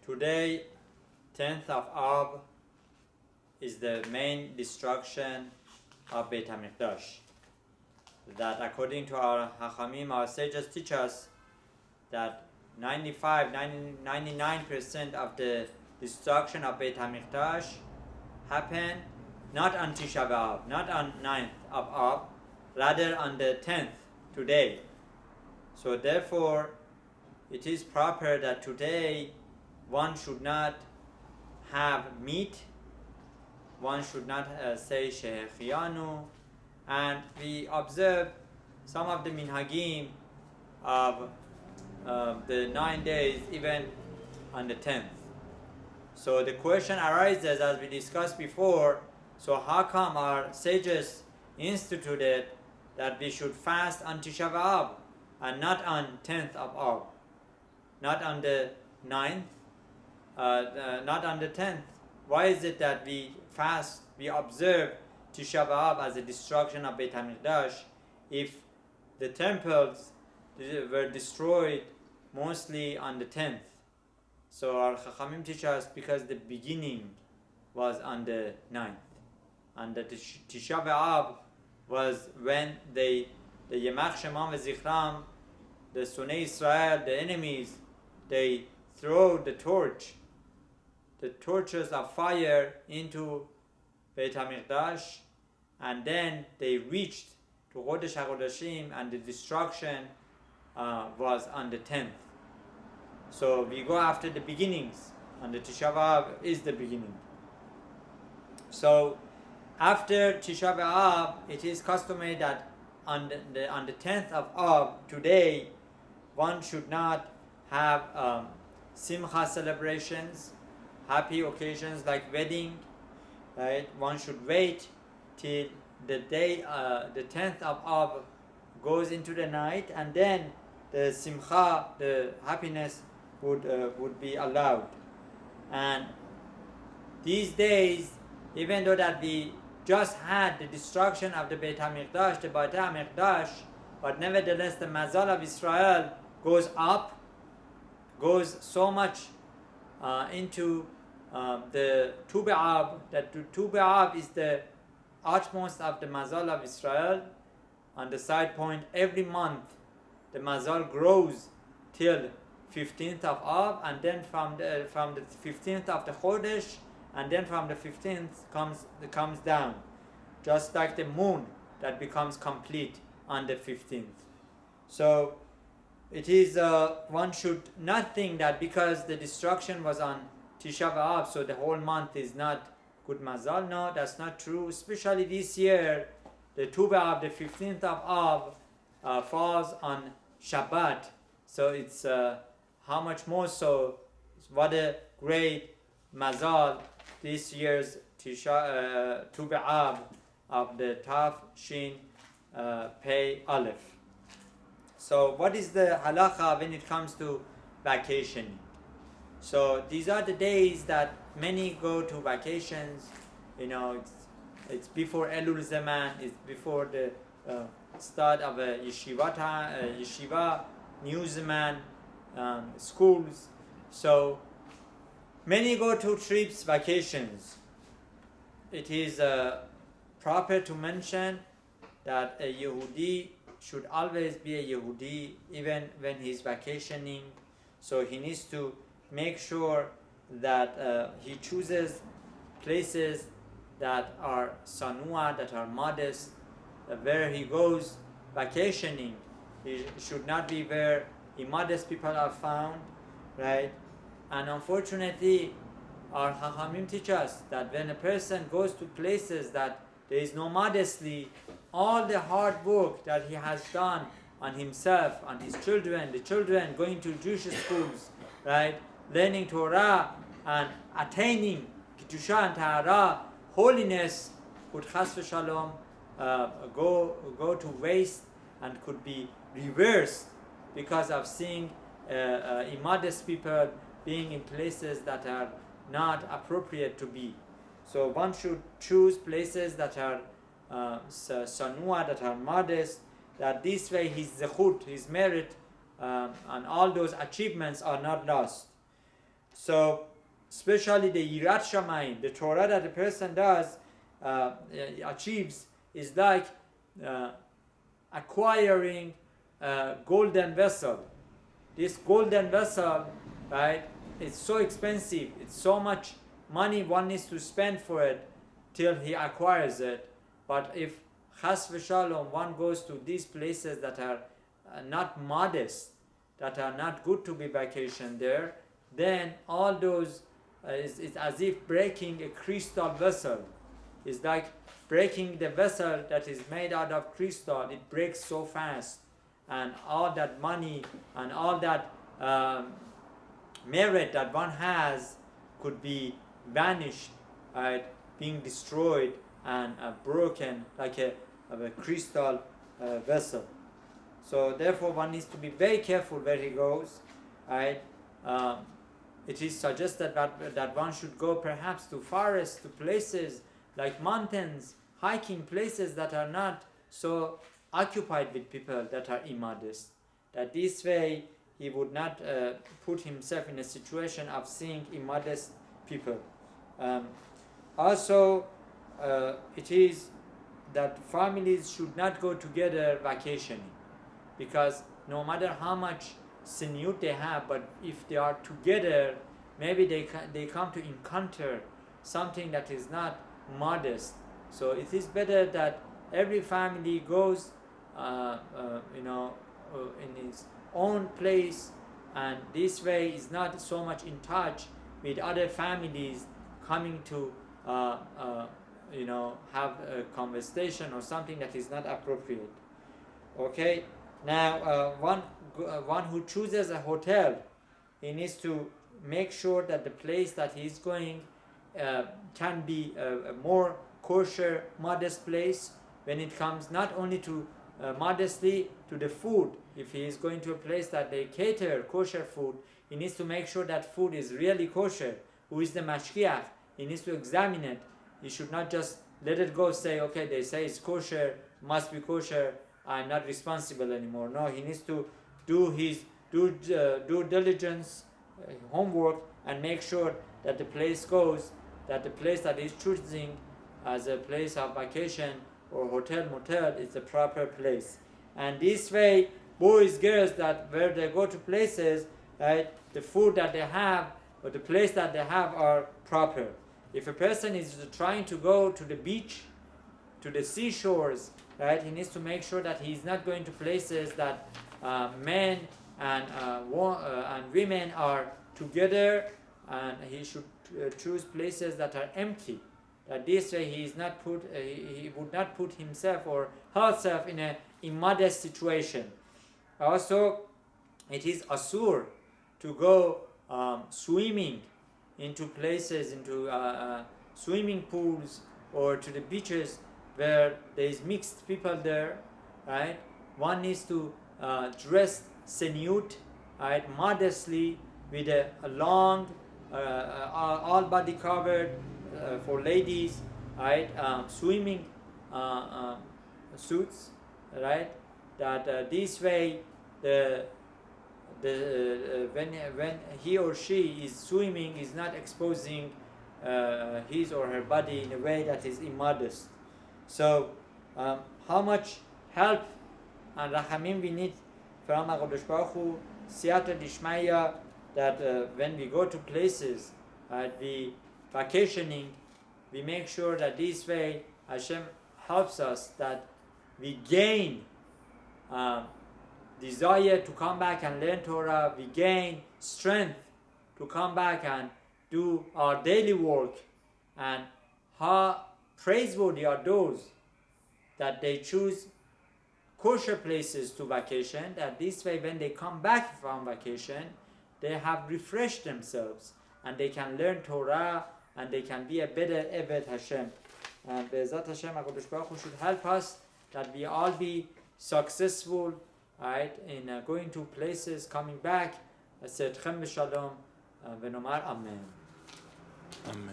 Today, 10th of Ab, is the main destruction of Beit HaMikdash. That according to our Hachamim, our sages teach us that 99% of the destruction of Beit HaMikdash happened not on Tisha B'Av, not on 9th of Ab, rather on the 10th, today. So therefore, it is proper that today one should not have meat, one should not say Shehechianu, and we observe some of the minhagim of the 9 days even on the 10th. So the question arises, as we discussed before, so how come our sages instituted that we should fast on Tisha B'Av and not on 10th of Ab, not on the 9th, not on the 10th? Why is it that we fast, we observe Tisha B'Av as a destruction of Beit HaMikdash if the temples were destroyed mostly on the 10th? So our Chachamim teach us because the beginning was on the 9th. And the Tisha B'Av was when the Yemach Shemam V'Zichram, the Sunei Israel, the enemies, they throw the torches of fire into Beit HaMikdash, and then they reached to Chodesh HaKodashim, and the destruction was on the 10th. So we go after the beginnings, and the Tisha B'Av is the beginning. So after Tisha B'Av, it is customary that on the 10th of Av, today, one should not have Simcha celebrations, happy occasions like wedding, right? One should wait till the day, the 10th of Av goes into the night, and then the Simcha, the happiness, would be allowed. And these days, even though that we just had the destruction of the Beit HaMikdash, the Beit HaMikdash, but nevertheless the Mazal of Israel goes up, goes so much into the Tu B'Av, that Tu B'Av is the utmost of the Mazal of Israel. On the side point, every month the Mazal grows till 15th of Av, and then from the 15th of the Chodesh, and then from the 15th comes down, just like the moon that becomes complete on the 15th. So it is, one should not think that because the destruction was on Tisha B'Av, so the whole month is not good mazal. No, that's not true. Especially this year, the Tu B'Av, the 15th of Av, falls on Shabbat. So it's how much more so, what a great mazal this year's Tu B'Av of the Taf Shin Pei Aleph. So what is the halacha when it comes to vacationing? So these are the days that many go to vacations. You know, it's before Elul Zaman, it's before the start of a yeshiva, new Zaman, schools. So many go to trips, vacations. It is proper to mention that a Yehudi should always be a Yehudi even when he's vacationing. So he needs to make sure that he chooses places that are sanua, that are modest, where he goes vacationing. He should not be where immodest people are found, right? And unfortunately, our Chachamim teach us that when a person goes to places that there is no modesty, all the hard work that he has done on himself, on his children, the children going to Jewish schools, right, learning Torah and attaining Kedusha and Tahara, holiness, could chas v'shalom go to waste and could be reversed because of seeing immodest people being in places that are not appropriate to be. So one should choose places that are sanua, that are modest, that this way his zechut, his merit, and all those achievements are not lost. So, especially the Yirat Shamayim, the Torah that a person does, achieves, is like acquiring a golden vessel. This golden vessel, right, it's so expensive, it's so much money one needs to spend for it till he acquires it. But if Chas v'Shalom, one goes to these places that are not modest, that are not good to be vacation there, then all those it's as if breaking a crystal vessel. It's like breaking the vessel that is made out of crystal. It breaks so fast, and all that money and all that merit that one has could be vanished, right, being destroyed and broken like a crystal vessel. So therefore one needs to be very careful where he goes, right? It is suggested that one should go perhaps to forests, to places like mountains, hiking places that are not so occupied with people that are immodest. That this way he would not put himself in a situation of seeing immodest people. Also, it is that families should not go together vacationing, because no matter how much sinut they have, but if they are together, maybe they come to encounter something that is not modest. So it is better that every family goes in its own place, and this way is not so much in touch with other families coming to have a conversation or something that is not appropriate. Okay, now one who chooses a hotel, he needs to make sure that the place that he is going can be a more kosher, modest place when it comes not only to modestly to the food. If he is going to a place that they cater kosher food, he needs to make sure that food is really kosher. Who is the mashkiach? He needs to examine it. He should not just let it go, say, okay, they say it's kosher, must be kosher, I'm not responsible anymore. No, he needs to do his due diligence, homework, and make sure that the place that he's choosing as a place of vacation or hotel, motel is the proper place. And this way, boys, girls, that where they go to places, right, the food that they have or the place that they have are proper. If a person is trying to go to the beach, to the seashores, right, he needs to make sure that he's not going to places that men and women are together, and he should choose places that are empty. That this way he would not put himself or herself in a immodest situation. Also, it is asur to go swimming into places, into swimming pools or to the beaches where there is mixed people there, right? One needs to dress senut, right, modestly, with a long, all body covered for ladies, right? Swimming suits, right? That this way when he or she is swimming, is not exposing his or her body in a way that is immodest. So how much help and rachamim we need from HaKadosh Baruch Hu, siyata dishmaya, that when we go to places, we vacationing, we make sure that this way Hashem helps us, that we gain desire to come back and learn Torah, we gain strength to come back and do our daily work. And how praiseworthy are those that they choose kosher places to vacation, that this way when they come back from vacation, they have refreshed themselves and they can learn Torah and they can be a better Eved Hashem. And Be'ezat Hashem, HaKadosh Baruch Hu should help us that we all be successful, right, in going to places, coming back. Asetchem b'shalom, v'nomar amen. Amen.